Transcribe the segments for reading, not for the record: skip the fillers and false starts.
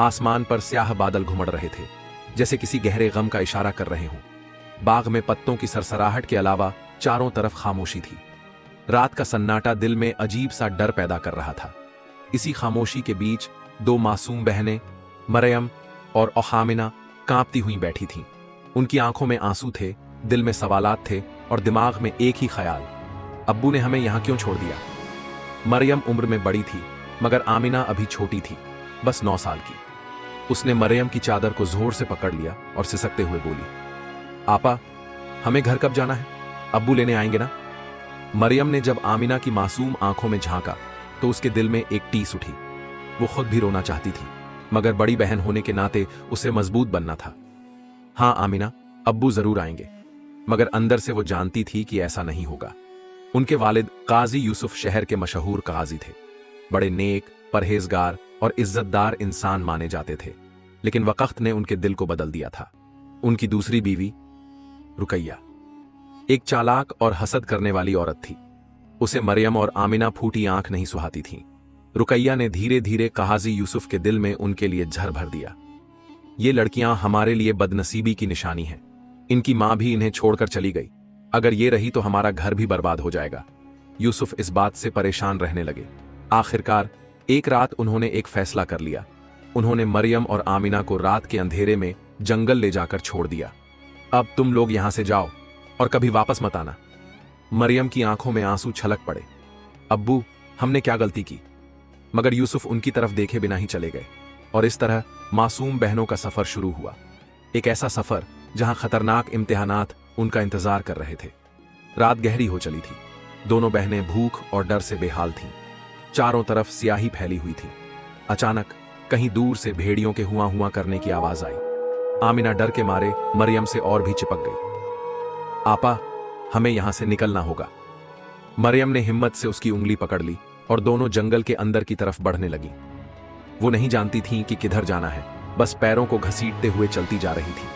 आसमान पर स्याह बादल घुमड़ रहे थे, जैसे किसी गहरे गम का इशारा कर रहे हों। बाग में पत्तों की सरसराहट के अलावा चारों तरफ खामोशी थी। रात का सन्नाटा दिल में अजीब सा डर पैदा कर रहा था। इसी खामोशी के बीच दो मासूम बहनें, मरियम और आमिना, कांपती हुई बैठी थीं। उनकी आंखों में आंसू थे, दिल में सवालात थे और दिमाग में एक ही ख्याल, अब्बू ने हमें यहां क्यों छोड़ दिया। मरियम उम्र में बड़ी थी, मगर आमिना अभी छोटी थी, बस 9 साल की। उसने मरियम की चादर को जोर से पकड़ लिया और सिसकते हुए बोली, आपा, हमें घर कब जाना है? अब्बू लेने आएंगे ना? मरियम ने जब आमिना की मासूम आंखों में झांका तो उसके दिल में एक टीस उठी। वो खुद भी रोना चाहती थी, मगर बड़ी बहन होने के नाते उसे मजबूत बनना था। हाँ आमिना, अब्बू जरूर आएंगे। मगर अंदर से वो जानती थी कि ऐसा नहीं होगा। उनके वालिद काजी यूसुफ शहर के मशहूर काजी थे। बड़े नेक, परहेजगार और इज्जतदार इंसान माने जाते थे, लेकिन वक्त ने उनके दिल को बदल दिया था। उनकी दूसरी बीवी रुकैया एक चालाक और हसद करने वाली औरत थी। उसे मरियम और आमिना फूटी आंख नहीं सुहाती थीं। रुकैया ने धीरे धीरे काजी यूसुफ के दिल में उनके लिए झर भर दिया। ये लड़कियां हमारे लिए बदनसीबी की निशानी हैं। इनकी मां भी इन्हें छोड़कर चली गई। अगर ये रही तो हमारा घर भी बर्बाद हो जाएगा। यूसुफ इस बात से परेशान रहने लगे। आखिरकार एक रात उन्होंने एक फैसला कर लिया। उन्होंने मरियम और आमिना को रात के अंधेरे में जंगल ले जाकर छोड़ दिया। अब तुम लोग यहां से जाओ और कभी वापस मत आना। मरियम की आंखों में आंसू छलक पड़े। अब्बू, हमने क्या गलती की? मगर यूसुफ उनकी तरफ देखे बिना ही चले गए और इस तरह मासूम बहनों का सफर शुरू हुआ। एक ऐसा सफर जहां खतरनाक इम्तिहानात उनका इंतजार कर रहे थे। रात गहरी हो चली थी। दोनों बहनें भूख और डर से बेहाल थीं। चारों तरफ स्याही फैली हुई थी। अचानक कहीं दूर से भेड़ियों के हुआ हुआ करने की आवाज आई। आमिना डर के मारे मरियम से और भी चिपक गई। आपा, हमें यहां से निकलना होगा। मरियम ने हिम्मत से उसकी उंगली पकड़ ली और दोनों जंगल के अंदर की तरफ बढ़ने लगी। वो नहीं जानती थीं कि किधर जाना है, बस पैरों को घसीटते हुए चलती जा रही थी।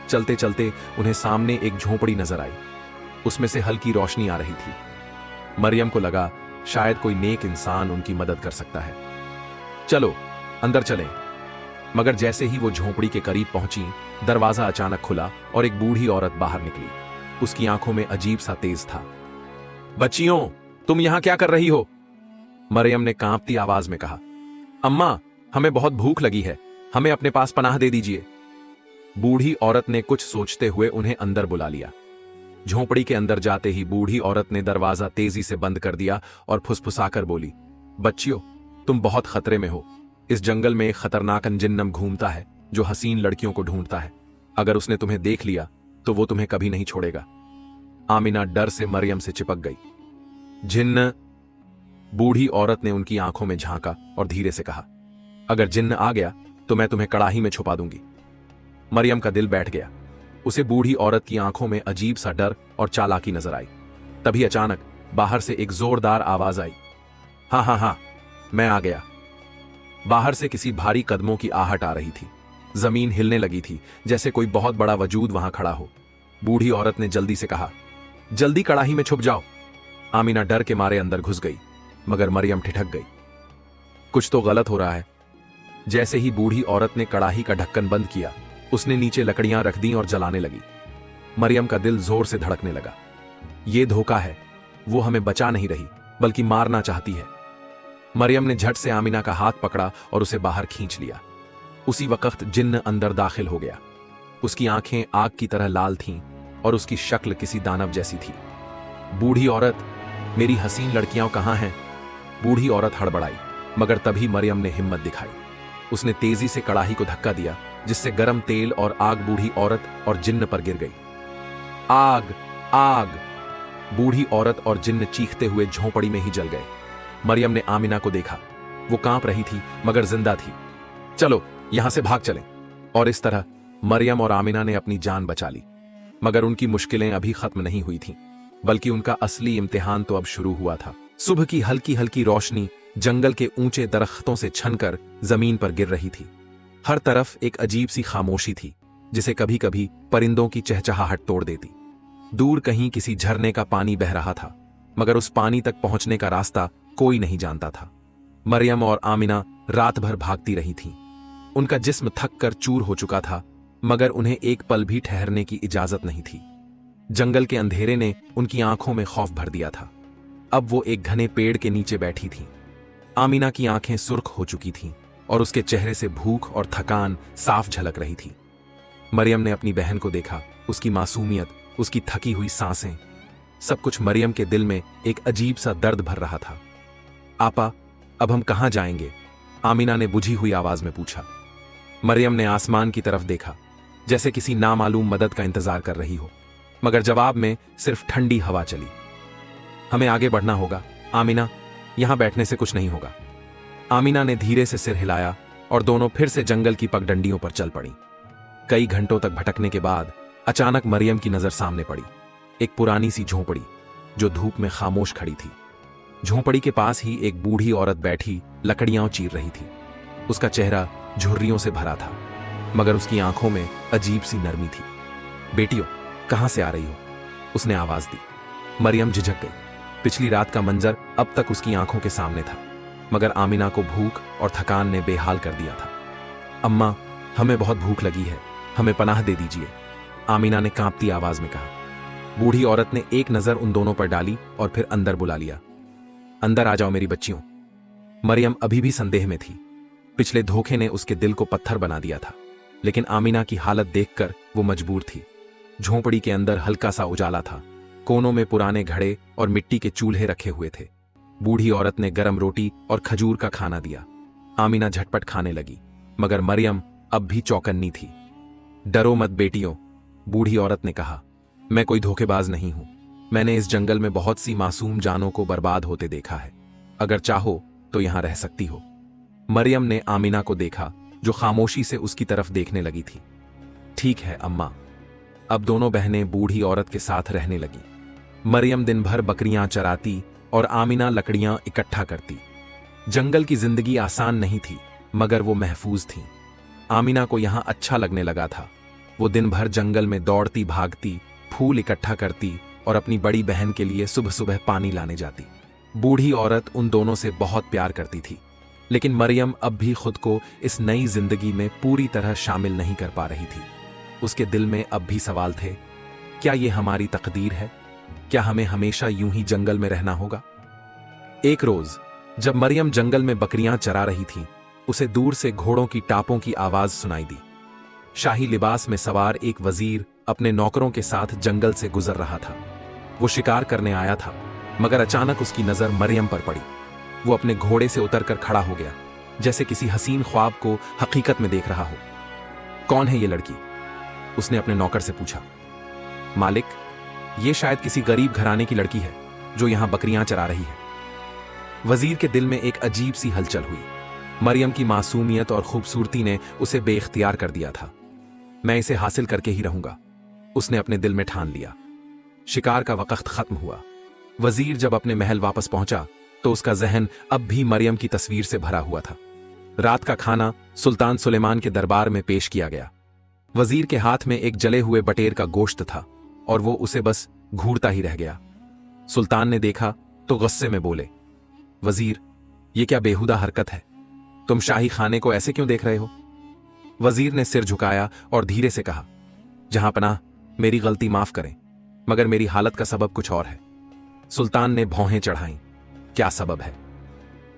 चलते चलते उन्हें सामने एक झोपड़ी नजर आई। उसमें से हल्की रोशनी आ रही थी। मरियम को लगा शायद कोई नेक इंसान उनकी मदद कर सकता है। चलो अंदर चलें। मगर जैसे ही वो झोपड़ी के करीब पहुंची, दरवाजा अचानक खुला और एक बूढ़ी औरत बाहर निकली। उसकी आंखों में अजीब सा तेज था। बच्चियों, तुम यहां क्या कर रही हो? मरियम ने कांपती आवाज में कहा। अम्मा, हमें बहुत भूख लगी है, हमें अपने पास पनाह दे दीजिए। बूढ़ी औरत ने कुछ सोचते हुए उन्हें अंदर बुला लिया। झोपड़ी के अंदर जाते ही बूढ़ी औरत ने दरवाजा तेजी से बंद कर दिया और फुसफुसाकर बोली, बच्चियों, तुम बहुत खतरे में हो। इस जंगल में एक खतरनाक अंजिन्नम घूमता है जो हसीन लड़कियों को ढूंढता है। अगर उसने तुम्हें देख लिया तो वो तुम्हें कभी नहीं छोड़ेगा। आमिना डर से मरियम से चिपक गई। जिन्न? बूढ़ी औरत ने उनकी आंखों में झांका और धीरे से कहा, अगर जिन्न आ गया तो मैं तुम्हें कड़ाही में छुपा दूंगी। मरियम का दिल बैठ गया। उसे बूढ़ी औरत की आंखों में अजीब सा डर और चालाकी नजर आई। तभी अचानक बाहर से एक जोरदार आवाज आई, हाँ हाँ हाँ, मैं आ गया। बाहर से किसी भारी कदमों की आहट आ रही थी। जमीन हिलने लगी थी, जैसे कोई बहुत बड़ा वजूद वहां खड़ा हो। बूढ़ी औरत ने जल्दी से कहा, जल्दी कड़ाही में छुप जाओ। आमिना डर के मारे अंदर घुस गई, मगर मरियम ठिठक गई। कुछ तो गलत हो रहा है। जैसे ही बूढ़ी औरत ने कड़ाही का ढक्कन बंद किया, उसने नीचे लकड़ियां रख दी और जलाने लगी। मरियम का दिल जोर से धड़कने लगा। यह धोखा है, वो हमें बचा नहीं रही बल्कि मारना चाहती है। मरियम ने झट से आमिना का हाथ पकड़ा और उसे बाहर खींच लिया। उसी वक्त जिन्न अंदर दाखिल हो गया। उसकी आंखें आग की तरह लाल थीं और उसकी शक्ल किसी दानव जैसी थी। बूढ़ी औरत, मेरी हसीन लड़कियां कहां हैं? बूढ़ी औरत हड़बड़ाई, मगर तभी मरियम ने हिम्मत दिखाई। उसने तेजी से कड़ाही को धक्का दिया, जिससे गरम तेल और आग बूढ़ी औरत और जिन्न पर गिर गई। आग, आग! बूढ़ी औरत और जिन्न चीखते हुए झोंपड़ी में ही जल गए। मरियम ने आमिना को देखा। वो कांप रही थी मगर जिंदा थी। चलो यहां से भाग चलें। और इस तरह मरियम और आमिना ने अपनी जान बचा ली। मगर उनकी मुश्किलें अभी खत्म नहीं हुई थीं, बल्कि उनका असली इम्तिहान तो अब शुरू हुआ था। सुबह की हल्की हल्की रोशनी जंगल के ऊंचे दरख्तों से छनकर जमीन पर गिर रही थी। हर तरफ एक अजीब सी खामोशी थी, जिसे कभी कभी परिंदों की चहचहाहट तोड़ देती। दूर कहीं किसी झरने का पानी बह रहा था, मगर उस पानी तक पहुंचने का रास्ता कोई नहीं जानता था। मरियम और आमिना रात भर भागती रही थीं। उनका जिस्म थक कर चूर हो चुका था, मगर उन्हें एक पल भी ठहरने की इजाजत नहीं थी। जंगल के अंधेरे ने उनकी आंखों में खौफ भर दिया था। अब वो एक घने पेड़ के नीचे बैठी थीं। आमिना की आंखें सुर्ख हो चुकी थीं और उसके चेहरे से भूख और थकान साफ झलक रही थी। मरियम ने अपनी बहन को देखा, उसकी मासूमियत, उसकी थकी हुई सांसें, सब कुछ मरियम के दिल में एक अजीब सा दर्द भर रहा था। आपा, अब हम कहां जाएंगे? आमिना ने बुझी हुई आवाज में पूछा। मरियम ने आसमान की तरफ देखा, जैसे किसी नामालूम मदद का इंतजार कर रही हो, मगर जवाब में सिर्फ ठंडी हवा चली। हमें आगे बढ़ना होगा आमिना, यहां बैठने से कुछ नहीं होगा। आमिना ने धीरे से सिर हिलाया और दोनों फिर से जंगल की पगडंडियों पर चल पड़ी। कई घंटों तक भटकने के बाद अचानक मरियम की नजर सामने पड़ी, एक पुरानी सी झोंपड़ी जो धूप में खामोश खड़ी थी। झोंपड़ी के पास ही एक बूढ़ी औरत बैठी लकड़ियां चीर रही थी। उसका चेहरा झुर्रियों से भरा था, मगर उसकी आंखों में अजीब सी नरमी थी। बेटियों, कहां से आ रही हो? उसने आवाज दी। मरियम झिझक गई। पिछली रात का मंजर अब तक उसकी आंखों के सामने था, मगर आमिना को भूख और थकान ने बेहाल कर दिया था। अम्मा, हमें बहुत भूख लगी है, हमें पनाह दे दीजिए, आमिना ने कांपती आवाज में कहा। बूढ़ी औरत ने एक नजर उन दोनों पर डाली और फिर अंदर बुला लिया। अंदर आ जाओ मेरी बच्चियों। मरियम अभी भी संदेह में थी। पिछले धोखे ने उसके दिल को पत्थर बना दिया था, लेकिन आमिना की हालत देखकर वो मजबूर थी। झोंपड़ी के अंदर हल्का सा उजाला था। कोनों में पुराने घड़े और मिट्टी के चूल्हे रखे हुए थे। बूढ़ी औरत ने गरम रोटी और खजूर का खाना दिया। आमिना झटपट खाने लगी, मगर मरियम अब भी चौकन्नी थी। डरो मत बेटियों, बूढ़ी औरत ने कहा। मैं कोई धोखेबाज नहीं हूं। मैंने इस जंगल में बहुत सी मासूम जानों को बर्बाद होते देखा है। अगर चाहो तो यहां रह सकती हो। मरियम ने आमिना को देखा, जो खामोशी से उसकी तरफ देखने लगी थी। ठीक है अम्मा। अब दोनों बहनें बूढ़ी औरत के साथ रहने लगी। मरियम दिन भर बकरियां चराती और आमिना लकड़ियां इकट्ठा करती। जंगल की जिंदगी आसान नहीं थी, मगर वो महफूज थी। आमिना को यहां अच्छा लगने लगा था। वो दिन भर जंगल में दौड़ती भागती, फूल इकट्ठा करती और अपनी बड़ी बहन के लिए सुबह सुबह पानी लाने जाती। बूढ़ी औरत उन दोनों से बहुत प्यार करती थी, लेकिन मरियम अब भी खुद को इस नई जिंदगी में पूरी तरह शामिल नहीं कर पा रही थी। उसके दिल में अब भी सवाल थे, क्या ये हमारी तकदीर है? क्या हमें हमेशा यूं ही जंगल में रहना होगा? एक रोज जब मरियम जंगल में बकरियां चरा रही थी, उसे दूर से घोड़ों की टापों की आवाज सुनाई दी। शाही लिबास में सवार एक वजीर अपने नौकरों के साथ जंगल से गुजर रहा था। वो शिकार करने आया था, मगर अचानक उसकी नजर मरियम पर पड़ी। वो अपने घोड़े से उतरकर खड़ा हो गया, जैसे किसी हसीन ख्वाब को हकीकत में देख रहा हो। कौन है ये लड़की? उसने अपने नौकर से पूछा। मालिक, ये शायद किसी गरीब घराने की लड़की है जो यहां बकरियां चरा रही है। वजीर के दिल में एक अजीब सी हलचल हुई। मरियम की मासूमियत और खूबसूरती ने उसे बेइख्तियार कर दिया था। मैं इसे हासिल करके ही रहूंगा, उसने अपने दिल में ठान लिया। शिकार का वक्त खत्म हुआ। वजीर जब अपने महल वापस पहुंचा तो उसका जहन अब भी मरियम की तस्वीर से भरा हुआ था। रात का खाना सुल्तान सुलेमान के दरबार में पेश किया गया। वजीर के हाथ में एक जले हुए बटेर का गोश्त था और वो उसे बस घूरता ही रह गया। सुल्तान ने देखा तो गुस्से में बोले, वजीर, ये क्या बेहुदा हरकत है? तुम शाही खाने को ऐसे क्यों देख रहे हो? वजीर ने सिर झुकाया और धीरे से कहा, जहांपनाह, मेरी गलती माफ करें, मगर मेरी हालत का सबब कुछ और है। सुल्तान ने भौहें चढ़ाईं। क्या सबब है?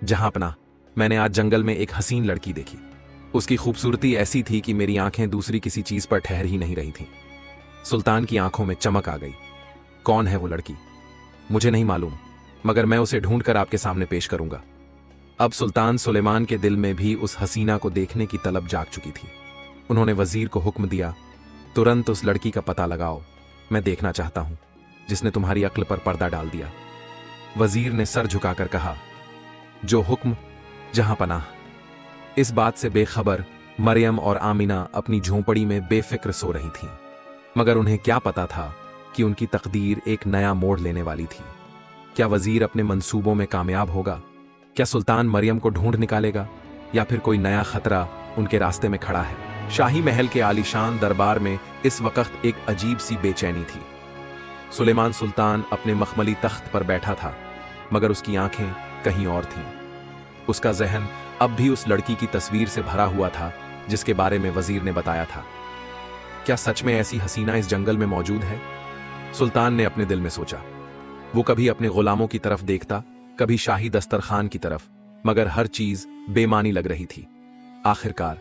जहांपनाह, मैंने आज जंगल में एक हसीन लड़की देखी। उसकी खूबसूरती ऐसी थी कि मेरी आंखें दूसरी किसी चीज पर ठहर ही नहीं रही थीं। सुल्तान की आंखों में चमक आ गई। कौन है वो लड़की? मुझे नहीं मालूम, मगर मैं उसे ढूंढकर आपके सामने पेश करूंगा। अब सुल्तान सुलेमान के दिल में भी उस हसीना को देखने की तलब जाग चुकी थी। उन्होंने वजीर को हुक्म दिया, तुरंत उस लड़की का पता लगाओ। मैं देखना चाहता हूं, जिसने तुम्हारी अक्ल पर पर्दा डाल दिया। वजीर ने सर झुकाकर कहा, जो हुक्म जहांपनाह। इस बात से बेखबर मरियम और आमिना अपनी झोंपड़ी में बेफिक्र सो रही थीं, मगर उन्हें क्या पता था कि उनकी तकदीर एक नया मोड़ लेने वाली थी। क्या वजीर अपने मंसूबों में कामयाब होगा? क्या सुल्तान मरियम को ढूंढ निकालेगा, या फिर कोई नया खतरा उनके रास्ते में खड़ा है? शाही महल के आलीशान दरबार में इस वक्त एक अजीब सी बेचैनी थी। सुलेमान सुल्तान अपने मखमली तख्त पर बैठा था, मगर उसकी आंखें कहीं और थीं। उसका जहन अब भी उस लड़की की तस्वीर से भरा हुआ था जिसके बारे में वजीर ने बताया था। क्या सच में ऐसी हसीना इस जंगल में मौजूद है? सुल्तान ने अपने दिल में सोचा। वो कभी अपने गुलामों की तरफ देखता, कभी शाही दस्तरखान की तरफ, मगर हर चीज बेमानी लग रही थी। आखिरकार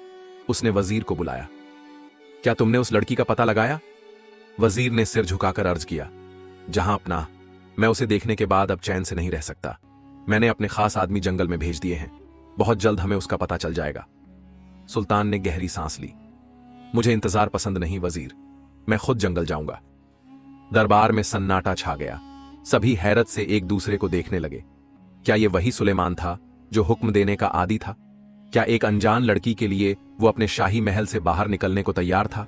उसने वजीर को बुलाया। क्या तुमने उस लड़की का पता लगाया? वजीर ने सिर झुकाकर अर्ज किया। जहां अपना, मैं उसे देखने के बाद अब चैन से नहीं रह सकता। मैंने अपने खास आदमी जंगल में भेज दिए हैं। बहुत जल्द हमें उसका पता चल जाएगा। सुल्तान ने गहरी सांस ली। मुझे इंतजार पसंद नहीं वजीर, मैं खुद जंगल जाऊंगा। दरबार में सन्नाटा छा गया। सभी हैरत से एक दूसरे को देखने लगे। क्या यह वही सुलेमान था जो हुक्म देने का आदी था? क्या एक अनजान लड़की के लिए वो अपने शाही महल से बाहर निकलने को तैयार था?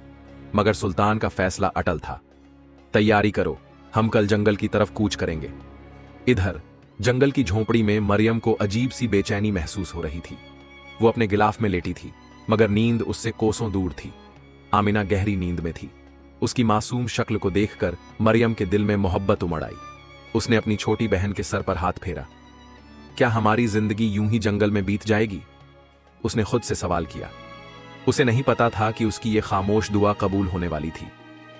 मगर सुल्तान का फैसला अटल था। तैयारी करो, हम कल जंगल की तरफ कूच करेंगे। इधर जंगल की झोंपड़ी में मरियम को अजीब सी बेचैनी महसूस हो रही थी। वो अपने गिलाफ में लेटी थी, मगर नींद उससे कोसों दूर थी। आमिना गहरी नींद में थी। उसकी मासूम शक्ल को देखकर मरियम के दिल में मोहब्बत उमड़ आई। उसने अपनी छोटी बहन के सर पर हाथ फेरा। क्या हमारी जिंदगी यूं ही जंगल में बीत जाएगी? उसने खुद से सवाल किया। उसे नहीं पता था कि उसकी ये खामोश दुआ कबूल होने वाली थी,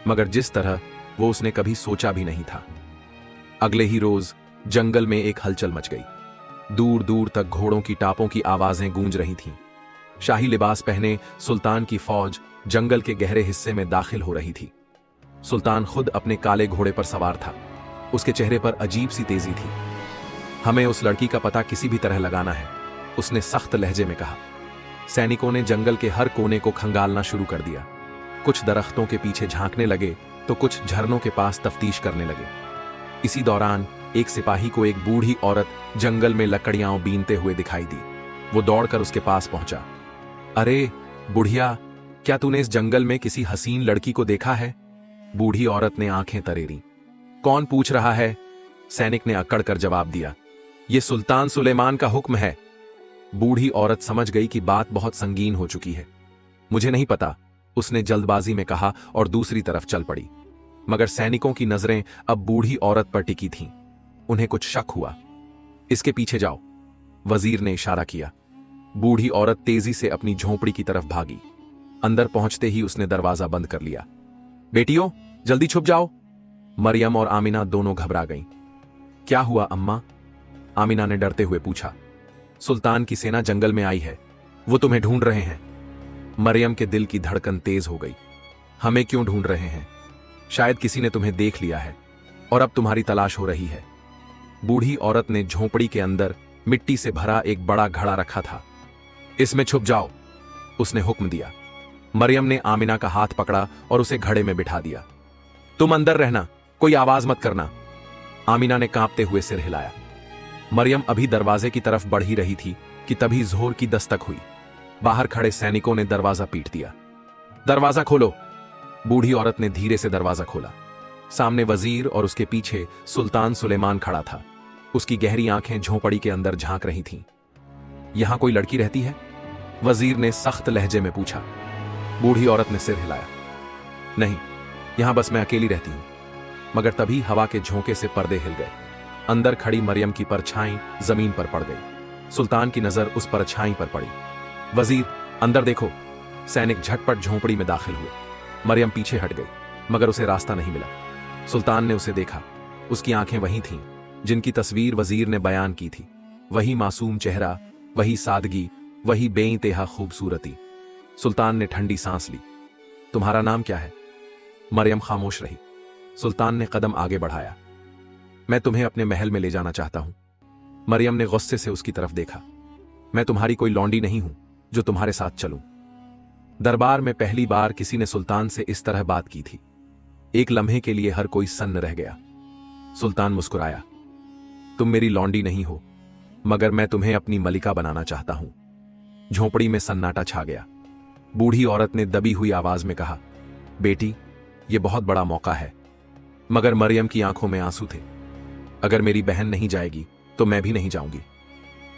मगर जिस तरह वो उसने कभी सोचा भी नहीं था। अगले ही रोज जंगल में एक हलचल मच गई। दूर दूर तक घोड़ों की टापों की आवाजें गूंज रही थीं। शाही लिबास पहने सुल्तान की फौज जंगल के गहरे हिस्से में दाखिल हो रही थी। सुल्तान खुद अपने काले घोड़े पर सवार था। उसके चेहरे पर अजीब सी तेजी थी। हमें उस लड़की का पता किसी भी तरह लगाना है, उसने सख्त लहजे में कहा। सैनिकों ने जंगल के हर कोने को खंगालना शुरू कर दिया। कुछ दरख्तों के पीछे झांकने लगे तो कुछ झरनों के पास तफ्तीश करने लगे। इसी दौरान एक सिपाही को एक बूढ़ी औरत जंगल में लकड़ियां बीनते हुए दिखाई दी। वो दौड़कर उसके पास पहुंचा। अरे बुढ़िया, क्या तूने इस जंगल में किसी हसीन लड़की को देखा है? बूढ़ी औरत ने आंखें तरेरी। कौन पूछ रहा है? सैनिक ने अकड़ कर जवाब दिया। यह सुल्तान सुलेमान का हुक्म है। बूढ़ी औरत समझ गई कि बात बहुत संगीन हो चुकी है। मुझे नहीं पता, उसने जल्दबाजी में कहा और दूसरी तरफ चल पड़ी। मगर सैनिकों की नजरें अब बूढ़ी औरत पर टिकी थीं। उन्हें कुछ शक हुआ। इसके पीछे जाओ, वजीर ने इशारा किया। बूढ़ी औरत तेजी से अपनी झोंपड़ी की तरफ भागी। अंदर पहुंचते ही उसने दरवाजा बंद कर लिया। बेटियों, जल्दी छुप जाओ। मरियम और आमिना दोनों घबरा गईं। क्या हुआ अम्मा? आमिना ने डरते हुए पूछा। सुल्तान की सेना जंगल में आई है, वो तुम्हें ढूंढ रहे हैं। मरियम के दिल की धड़कन तेज हो गई। हमें क्यों ढूंढ रहे हैं? शायद किसी ने तुम्हें देख लिया है और अब तुम्हारी तलाश हो रही है। बूढ़ी औरत ने झोंपड़ी के अंदर मिट्टी से भरा एक बड़ा घड़ा रखा था। इसमें छुप जाओ, उसने हुक्म दिया। मरियम ने आमिना का हाथ पकड़ा और उसे घड़े में बिठा दिया। तुम अंदर रहना, कोई आवाज मत करना। आमिना ने कांपते हुए सिर हिलाया। मरियम अभी दरवाजे की तरफ बढ़ ही रही थी कि तभी जोर की दस्तक हुई। बाहर खड़े सैनिकों ने दरवाजा पीट दिया। दरवाजा खोलो। बूढ़ी औरत ने धीरे से दरवाजा खोला। सामने वजीर और उसके पीछे सुल्तान सुलेमान खड़ा था। उसकी गहरी आंखें झोंपड़ी के अंदर झांक रही थीं। यहां कोई लड़की रहती है? वजीर ने सख्त लहजे में पूछा। बूढ़ी औरत ने सिर हिलाया। नहीं, यहां बस मैं अकेली रहती हूं। मगर तभी हवा के झोंके से पर्दे हिल गए। अंदर खड़ी मरियम की परछाई जमीन पर पड़ गई। सुल्तान की नजर उस परछाई पर पड़ी। वजीर, अंदर देखो। सैनिक झटपट झोंपड़ी में दाखिल हुए। मरियम पीछे हट गई, मगर उसे रास्ता नहीं मिला। सुल्तान ने उसे देखा। उसकी आंखें वही थीं जिनकी तस्वीर वजीर ने बयान की थी। वही मासूम चेहरा, वही सादगी, वही बेइंतहा खूबसूरती। सुल्तान ने ठंडी सांस ली। तुम्हारा नाम क्या है? मरियम खामोश रही। सुल्तान ने कदम आगे बढ़ाया। मैं तुम्हें अपने महल में ले जाना चाहता हूं। मरियम ने गुस्से से उसकी तरफ देखा। मैं तुम्हारी कोई लौंडी नहीं हूं जो तुम्हारे साथ चलूं। दरबार में पहली बार किसी ने सुल्तान से इस तरह बात की थी। एक लम्हे के लिए हर कोई सन्न रह गया। सुल्तान मुस्कुराया। तुम मेरी लौंडी नहीं हो, मगर मैं तुम्हें अपनी मलिका बनाना चाहता हूं। झोंपड़ी में सन्नाटा छा गया। बूढ़ी औरत ने दबी हुई आवाज में कहा, बेटी, यह बहुत बड़ा मौका है। मगर मरियम की आंखों में आंसू थे। अगर मेरी बहन नहीं जाएगी तो मैं भी नहीं जाऊंगी।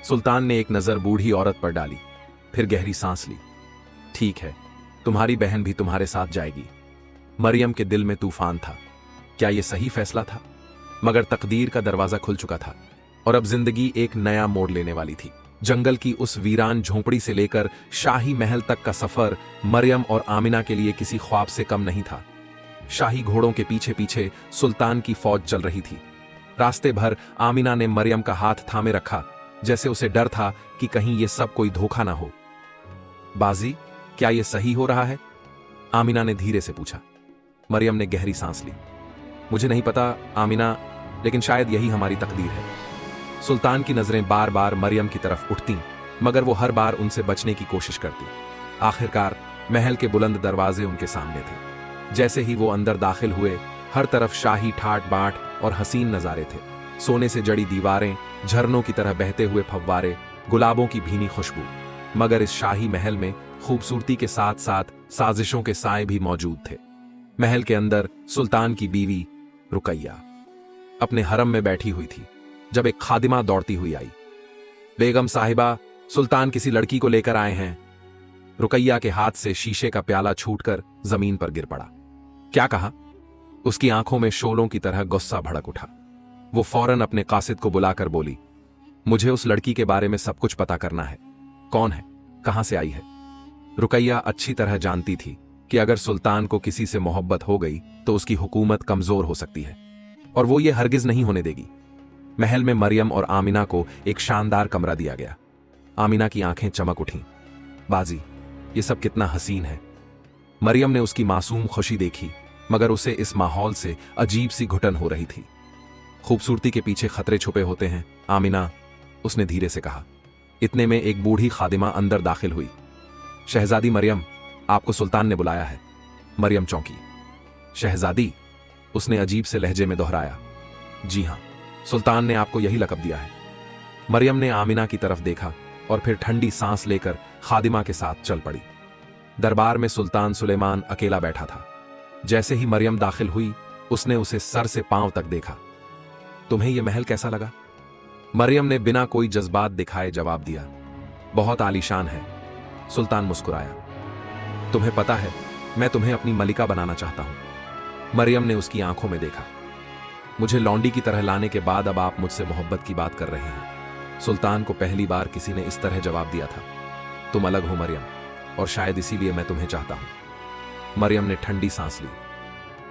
सुल्तान ने एक नजर बूढ़ी औरत पर डाली, फिर गहरी सांस ली। ठीक है, तुम्हारी बहन भी तुम्हारे साथ जाएगी। मरियम के दिल में तूफान था। क्या यह सही फैसला था? मगर तकदीर का दरवाजा खुल चुका था और अब जिंदगी एक नया मोड़ लेने वाली थी। जंगल की उस वीरान झोंपड़ी से लेकर शाही महल तक का सफर मरियम और आमिना के लिए किसी ख्वाब से कम नहीं था। शाही घोड़ों के पीछे पीछे सुल्तान की फौज चल रही थी। रास्ते भर आमिना ने मरियम का हाथ थामे रखा, जैसे उसे डर था कि कहीं ये सब कोई धोखा ना हो। बाजी, क्या ये सही हो रहा है? आमिना ने धीरे से पूछा। मरियम ने गहरी सांस ली। मुझे नहीं पता आमिना, लेकिन शायद यही हमारी तकदीर है। सुल्तान की नजरें बार बार मरियम की तरफ उठतीं, मगर वो हर बार उनसे बचने की कोशिश करती। आखिरकार महल के बुलंद दरवाजे उनके सामने थे। जैसे ही वो अंदर दाखिल हुए, हर तरफ शाही ठाट बाट और हसीन नजारे थे। सोने से जड़ी दीवारें, झरनों की तरह बहते हुए फव्वारे, गुलाबों की भीनी खुशबू। मगर इस शाही महल में खूबसूरती के साथ साथ साजिशों के साए भी मौजूद थे। महल के अंदर सुल्तान की बीवी रुकैया अपने हरम में बैठी हुई थी जब एक खादिमा दौड़ती हुई आई। बेगम साहिबा, सुल्तान किसी लड़की को लेकर आए हैं। रुकैया के हाथ से शीशे का प्याला छूटकर जमीन पर गिर पड़ा। क्या कहा? उसकी आंखों में शोलों की तरह गुस्सा भड़क उठा। वो फौरन अपने कासिद को बुलाकर बोली, मुझे उस लड़की के बारे में सब कुछ पता करना है। कौन है? कहां से आई है? रुकैया अच्छी तरह जानती थी कि अगर सुल्तान को किसी से मोहब्बत हो गई तो उसकी हुकूमत कमजोर हो सकती है, और वो ये हरगिज नहीं होने देगी। महल में मरियम और आमिना को एक शानदार कमरा दिया गया। आमिना की आंखें चमक उठीं। बाजी, ये सब कितना हसीन है। मरियम ने उसकी मासूम खुशी देखी, मगर उसे इस माहौल से अजीब सी घुटन हो रही थी। खूबसूरती के पीछे खतरे छुपे होते हैं आमिना, उसने धीरे से कहा। इतने में एक बूढ़ी खादिमा अंदर दाखिल हुई। शहजादी मरियम, आपको सुल्तान ने बुलाया है। मरियम चौंकी। शहजादी? उसने अजीब से लहजे में दोहराया। जी हां, सुल्तान ने आपको यही लक़ब दिया है। मरियम ने आमिना की तरफ देखा और फिर ठंडी सांस लेकर खादिमा के साथ चल पड़ी। दरबार में सुल्तान सुलेमान अकेला बैठा था। जैसे ही मरियम दाखिल हुई, उसने उसे सर से पांव तक देखा। तुम्हें यह महल कैसा लगा? मरियम ने बिना कोई जज्बात दिखाए जवाब दिया। बहुत आलीशान है। सुल्तान मुस्कुराया। तुम्हें पता है, मैं तुम्हें अपनी मलिका बनाना चाहता हूं। मरियम ने उसकी आंखों में देखा। मुझे लौंडी की तरह लाने के बाद अब आप मुझसे मोहब्बत की बात कर रहे हैं। सुल्तान को पहली बार किसी ने इस तरह जवाब दिया था। तुम अलग हो मरियम, और शायद इसीलिए मैं तुम्हें चाहता हूं। मरियम ने ठंडी सांस ली।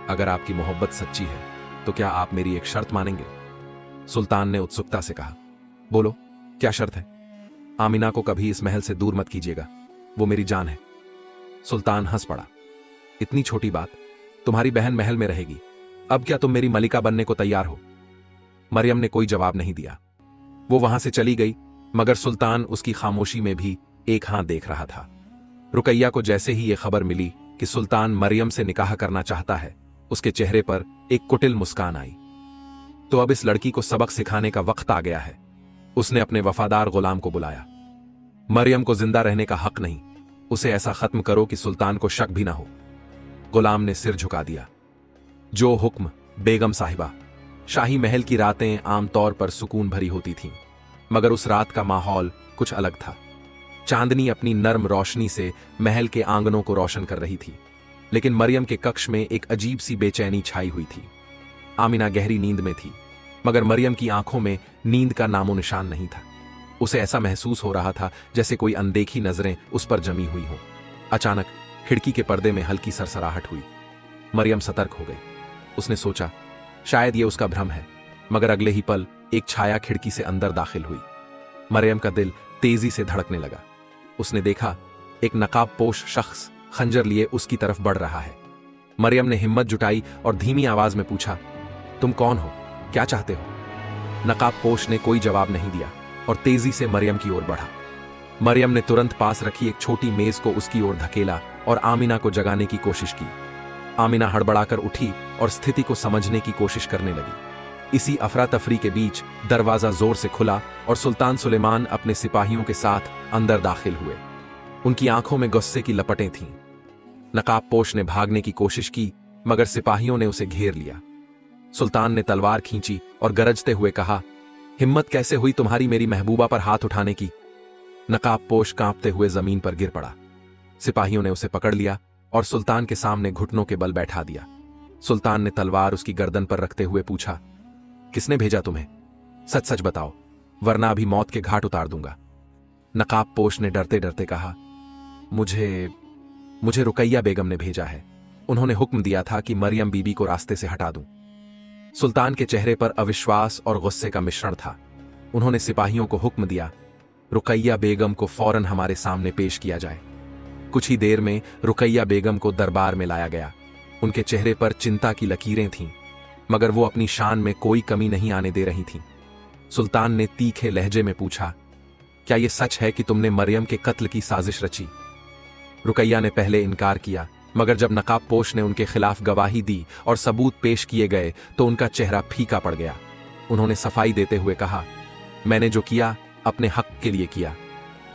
अगर आपकी मोहब्बत सच्ची है तो क्या आप मेरी एक शर्त मानेंगे? सुल्तान ने उत्सुकता से कहा। बोलो, क्या शर्त है? आमिना को कभी इस महल से दूर मत कीजिएगा, वो मेरी जान है। सुल्तान हंस पड़ा। इतनी छोटी बात? तुम्हारी बहन महल में रहेगी, अब क्या तुम मेरी मलिका बनने को तैयार हो? मरियम ने कोई जवाब नहीं दिया। वो वहां से चली गई, मगर सुल्तान उसकी खामोशी में भी एक हाथ देख रहा था। रुकैया को जैसे ही यह खबर मिली कि सुल्तान मरियम से निकाह करना चाहता है, उसके चेहरे पर एक कुटिल मुस्कान आई। तो अब इस लड़की को सबक सिखाने का वक्त आ गया है। उसने अपने वफादार गुलाम को बुलाया। मरियम को जिंदा रहने का हक नहीं, उसे ऐसा खत्म करो कि सुल्तान को शक भी ना हो। गुलाम ने सिर झुका दिया। जो हुक्म बेगम साहिबा। शाही महल की रातें आमतौर पर सुकून भरी होती थीं, मगर उस रात का माहौल कुछ अलग था। चांदनी अपनी नर्म रोशनी से महल के आंगनों को रोशन कर रही थी, लेकिन मरियम के कक्ष में एक अजीब सी बेचैनी छाई हुई थी। आमिना गहरी नींद में थी, मगर मरियम की आंखों में नींद का नामो निशान नहीं था। उसे ऐसा महसूस हो रहा था जैसे कोई अनदेखी नजरें उस पर जमी हुई हों। अचानक खिड़की के पर्दे में हल्की सरसराहट हुई। मरियम सतर्क हो गई। उसने सोचा शायद ये उसका भ्रम है, मगर अगले ही पल एक छाया खिड़की से अंदर दाखिल हुई। मरियम का दिल तेजी से धड़कने लगा। उसने देखा एक नकाब पोश शख्स खंजर लिए उसकी तरफ बढ़ रहा है। मरियम ने हिम्मत जुटाई और धीमी आवाज में पूछा, तुम कौन हो? क्या चाहते हो? नकाब पोश ने कोई जवाब नहीं दिया और तेजी से मरियम की ओर बढ़ा। मरियम ने तुरंत पास रखी एक छोटी मेज को उसकी ओर धकेला और आमिना को जगाने की कोशिश की। आमिना हड़बड़ाकर उठी और स्थिति को समझने की कोशिश करने लगी। इसी अफरा तफरी के बीच दरवाजा जोर से खुला और सुल्तान सुलेमान अपने सिपाहियों के साथ अंदर दाखिल हुए। उनकी आंखों में गुस्से की लपटें थीं। नकाबपोश ने भागने की कोशिश की, मगर सिपाहियों ने उसे घेर लिया। सुल्तान ने तलवार खींची और गरजते हुए कहा, हिम्मत कैसे हुई तुम्हारी मेरी महबूबा पर हाथ उठाने की? नकाबपोश कांपते हुए जमीन पर गिर पड़ा। सिपाहियों ने उसे पकड़ लिया और सुल्तान के सामने घुटनों के बल बैठा दिया। सुल्तान ने तलवार उसकी गर्दन पर रखते हुए पूछा, किसने भेजा तुम्हें? सच सच बताओ, वरना अभी मौत के घाट उतार दूंगा। नकाबपोश ने डरते डरते कहा, मुझे मुझे रुकैया बेगम ने भेजा है। उन्होंने हुक्म दिया था कि मरियम बीबी को रास्ते से हटा दूं। सुल्तान के चेहरे पर अविश्वास और गुस्से का मिश्रण था। उन्होंने सिपाहियों को हुक्म दिया, रुकैया बेगम को फौरन हमारे सामने पेश किया जाए। कुछ ही देर में रुकैया बेगम को दरबार में लाया गया। उनके चेहरे पर चिंता की लकीरें थीं, मगर वो अपनी शान में कोई कमी नहीं आने दे रही थीं। सुल्तान ने तीखे लहजे में पूछा, क्या यह सच है कि तुमने मरियम के कत्ल की साजिश रची? रुकैया ने पहले इनकार किया, मगर जब नकाबपोश ने उनके खिलाफ गवाही दी और सबूत पेश किए गए तो उनका चेहरा फीका पड़ गया। उन्होंने सफाई देते हुए कहा, मैंने जो किया अपने हक के लिए किया।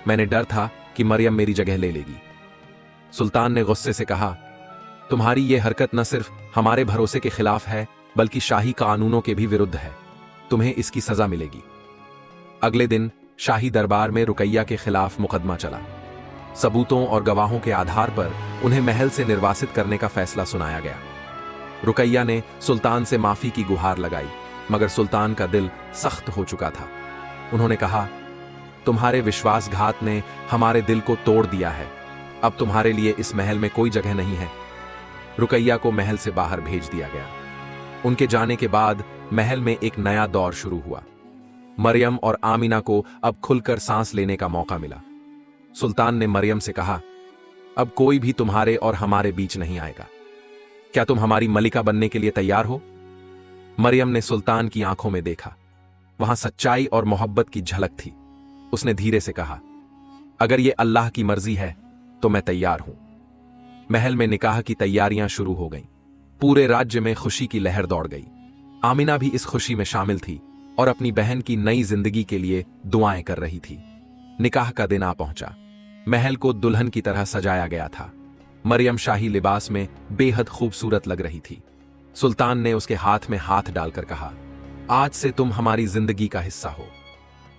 मैंने डर था कि मरियम मेरी जगह ले लेगी। सुल्तान ने गुस्से से कहा, तुम्हारी यह हरकत न सिर्फ हमारे भरोसे के खिलाफ है बल्कि शाही कानूनों के भी विरुद्ध है। तुम्हें इसकी सजा मिलेगी। अगले दिन शाही दरबार में रुकैया के खिलाफ मुकदमा चला। सबूतों और गवाहों के आधार पर उन्हें महल से निर्वासित करने का फैसला सुनाया गया। रुकैया ने सुल्तान से माफी की गुहार लगाई, मगर सुल्तान का दिल सख्त हो चुका था। उन्होंने कहा, तुम्हारे विश्वासघात ने हमारे दिल को तोड़ दिया है। अब तुम्हारे लिए इस महल में कोई जगह नहीं है। रुकैया को महल से बाहर भेज दिया गया। उनके जाने के बाद महल में एक नया दौर शुरू हुआ। मरियम और आमिना को अब खुलकर सांस लेने का मौका मिला। सुल्तान ने मरियम से कहा, अब कोई भी तुम्हारे और हमारे बीच नहीं आएगा। क्या तुम हमारी मलिका बनने के लिए तैयार हो? मरियम ने सुल्तान की आंखों में देखा। वहां सच्चाई और मोहब्बत की झलक थी। उसने धीरे से कहा, अगर यह अल्लाह की मर्जी है तो मैं तैयार हूं। महल में निकाह की तैयारियां शुरू हो गईं। पूरे राज्य में खुशी की लहर दौड़ गई। आमिना भी इस खुशी में शामिल थी और अपनी बहन की नई जिंदगी के लिए दुआएं कर रही थी। निकाह का दिन आ पहुंचा। महल को दुल्हन की तरह सजाया गया था। मरियम शाही लिबास में बेहद खूबसूरत लग रही थी। सुल्तान ने उसके हाथ में हाथ डालकर कहा, आज से तुम हमारी जिंदगी का हिस्सा हो।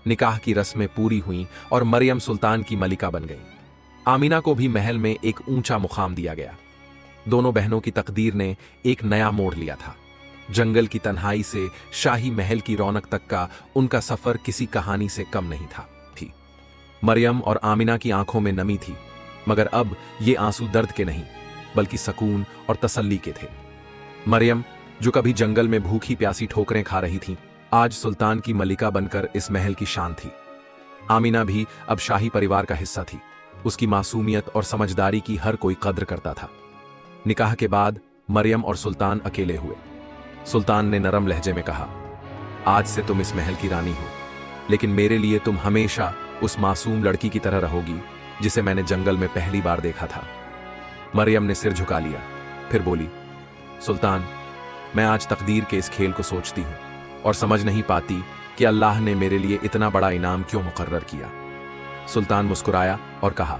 निकाह की रस्में पूरी हुईं और मरियम सुल्तान की मलिका बन गई। आमिना को भी महल में एक ऊंचा मुकाम दिया गया। दोनों बहनों की तकदीर ने एक नया मोड़ लिया था। जंगल की तन्हाई से शाही महल की रौनक तक का उनका सफर किसी कहानी से कम नहीं था। मरियम और आमिना की आंखों में नमी थी, मगर अब ये आंसू दर्द के नहीं बल्कि सकून और तसल्ली के थे। मरियम, जो कभी जंगल में भूखी प्यासी ठोकरें खा रही थी, आज सुल्तान की मलिका बनकर इस महल की शान थी। आमिना भी अब शाही परिवार का हिस्सा थी। उसकी मासूमियत और समझदारी की हर कोई कद्र करता था। निकाह के बाद मरियम और सुल्तान अकेले हुए। सुल्तान ने नरम लहजे में कहा, आज से तुम इस महल की रानी हो, लेकिन मेरे लिए तुम हमेशा उस मासूम लड़की की तरह रहोगी जिसे मैंने जंगल में पहली बार देखा था। मरियम ने सिर झुका लिया, फिर बोली, सुल्तान, मैं आज तकदीर के इस खेल को सोचती हूं और समझ नहीं पाती कि अल्लाह ने मेरे लिए इतना बड़ा इनाम क्यों मुकर्रर किया। सुल्तान मुस्कुराया और कहा,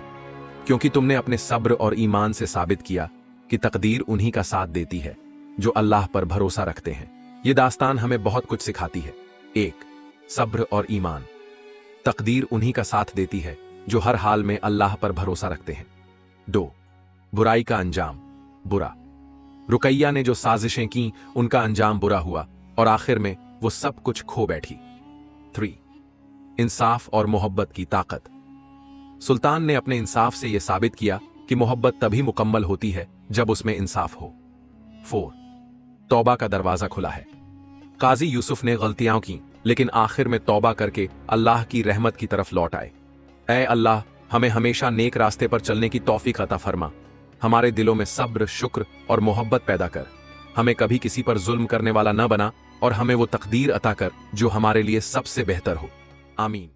क्योंकि तुमने अपने सब्र और ईमान से साबित किया कि तकदीर उन्हीं का साथ देती है जो अल्लाह पर भरोसा रखते हैं। यह दास्तान हमें बहुत कुछ सिखाती है। 1. सब्र और ईमान। तकदीर उन्हीं का साथ देती है जो हर हाल में अल्लाह पर भरोसा रखते हैं। 2. बुराई का अंजाम बुरा। रुकैया ने जो साजिशें की उनका अंजाम बुरा हुआ और आखिर में वो सब कुछ खो बैठी। 3. इंसाफ और मोहब्बत की ताकत। सुल्तान ने अपने इंसाफ से यह साबित किया कि मोहब्बत तभी मुकम्मल होती है जब उसमें इंसाफ हो। 4. तौबा का दरवाजा खुला है। काजी यूसुफ ने गलतियां की, लेकिन आखिर में तौबा करके अल्लाह की रहमत की तरफ लौट आए। ऐ अल्लाह, हमें हमेशा नेक रास्ते पर चलने की तौफीक अता फरमा। हमारे दिलों में सब्र, शुक्र और मोहब्बत पैदा कर। हमें कभी किसी पर जुल्म करने वाला न बना और हमें वो तकदीर अता कर जो हमारे लिए सबसे बेहतर हो। आमीन।